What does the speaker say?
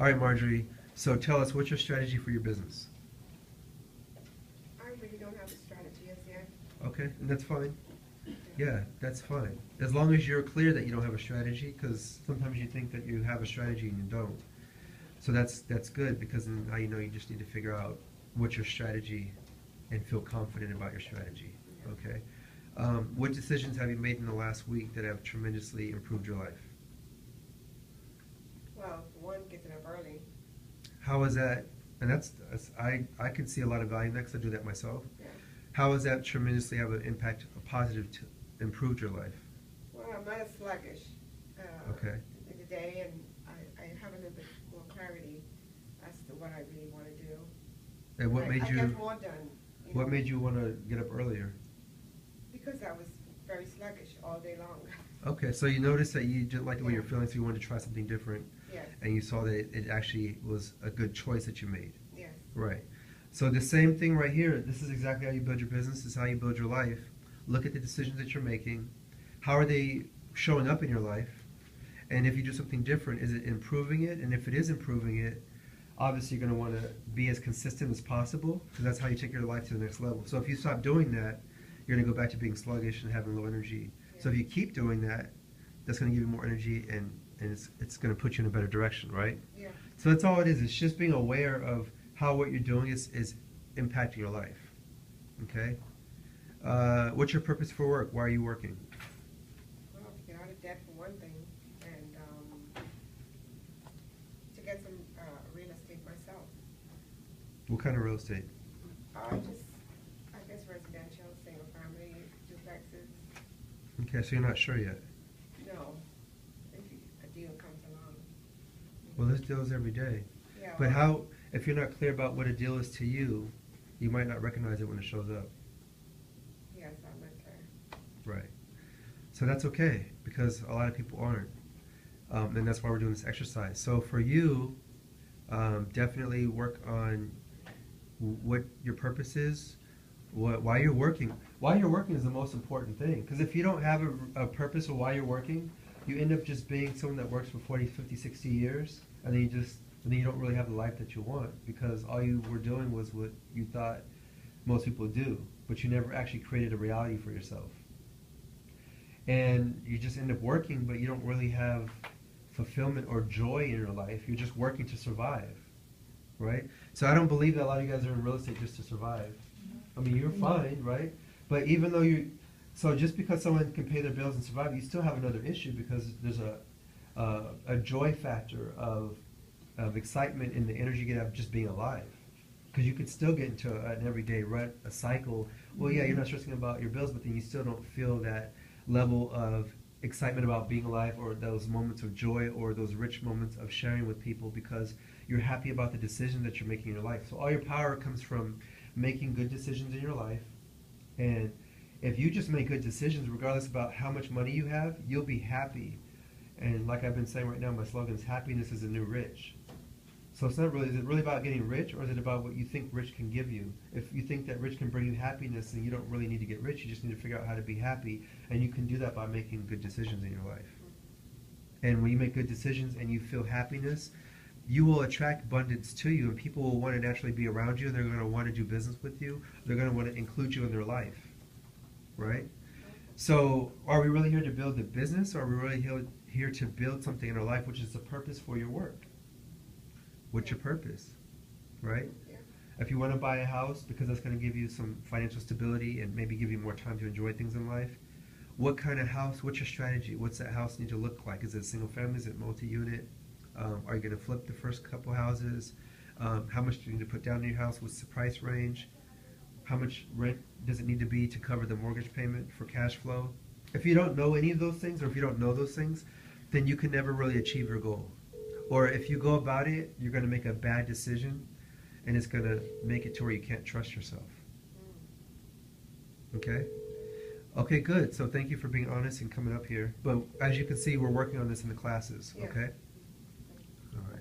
All right, Marjorie. So tell us, what's your strategy for your business? I really don't have a strategy as yet. Okay, and that's fine. Yeah, that's fine. As long as you're clear that you don't have a strategy, because sometimes you think that you have a strategy and you don't. So that's good, because then now you know you just need to figure out what's your strategy and feel confident about your strategy. Okay. What decisions have you made in the last week that have tremendously improved your life? Well, for one, getting up early. How is that? And I can see a lot of value in that because I do that myself. Yeah. How has that tremendously have an impact, a positive, improved your life? Well, I'm not as sluggish Okay. in the day, and I have a little bit more clarity as to what I really want to do. And what made I you? get more done. What made you want to get up earlier? Because I was very sluggish all day long. Okay, so you noticed that you didn't like the way you're feeling, so you wanted to try something different, Yes. and you saw that it actually was a good choice that you made. Yes. Right. So the same thing right here, this is exactly how you build your business, this is how you build your life. Look at the decisions that you're making. How are they showing up in your life? And if you do something different, is it improving it? And if it is improving it, obviously you're going to want to be as consistent as possible, because that's how you take your life to the next level. So if you stop doing that, you're going to go back to being sluggish and having low energy. So if you keep doing that, that's going to give you more energy, and it's going to put you in a better direction, right? Yeah. So that's all it is. It's just being aware of how what you're doing is impacting your life. Okay? What's your purpose for work? Why are you working? Well, to get out of debt for one thing, and to get some real estate myself. What kind of real estate? I guess residential, single family, duplexes. Okay, so you're not sure yet. No, if a deal comes along. Well, there's deals every day. Yeah. But how, if you're not clear about what a deal is to you, you might not recognize it when it shows up. Yes, I'm not clear. Right. So that's okay, because a lot of people aren't. And that's why we're doing this exercise. So for you, definitely work on what your purpose is, why you're working. Why you're working is the most important thing. Because if you don't have a purpose of why you're working, you end up just being someone that works for 40, 50, 60 years, and then you don't really have the life that you want, because all you were doing was what you thought most people do, but you never actually created a reality for yourself. And you just end up working, but you don't really have fulfillment or joy in your life. You're just working to survive, right? So I don't believe that a lot of you guys are in real estate just to survive. I mean, you're fine, right? But even though so just because someone can pay their bills and survive, you still have another issue, because there's a joy factor of excitement in the energy you get out of just being alive. Because you could still get into an everyday rut, a cycle. Well, yeah, you're not stressing about your bills, but then you still don't feel that level of excitement about being alive, or those moments of joy, or those rich moments of sharing with people, because you're happy about the decisions that you're making in your life. So all your power comes from making good decisions in your life. And if you just make good decisions, regardless about how much money you have, you'll be happy. And like I've been saying right now, my slogan is happiness is the new rich. So it's not really, is it really about getting rich, or is it about what you think rich can give you? If you think that rich can bring you happiness, then you don't really need to get rich. You just need to figure out how to be happy. And you can do that by making good decisions in your life. And when you make good decisions and you feel happiness, you will attract abundance to you, and people will want to naturally be around you, and they're going to want to do business with you. They're going to want to include you in their life, right? So are we really here to build a business, or are we really here to build something in our life, which is the purpose for your work? What's your purpose, right? Yeah. If you want to buy a house because that's going to give you some financial stability and maybe give you more time to enjoy things in life, what kind of house, what's your strategy? What's that house need to look like? Is it single family? Is it multi-unit? Are you going to flip the first couple houses? How much do you need to put down in your house? What's the price range? How much rent does it need to be to cover the mortgage payment for cash flow? If you don't know any of those things, or if you don't know those things, then you can never really achieve your goal. Or if you go about it, you're going to make a bad decision, and it's going to make it to where you can't trust yourself. Okay? Okay, good. So thank you for being honest and coming up here. But as you can see, we're working on this in the classes, Yeah. okay? All right.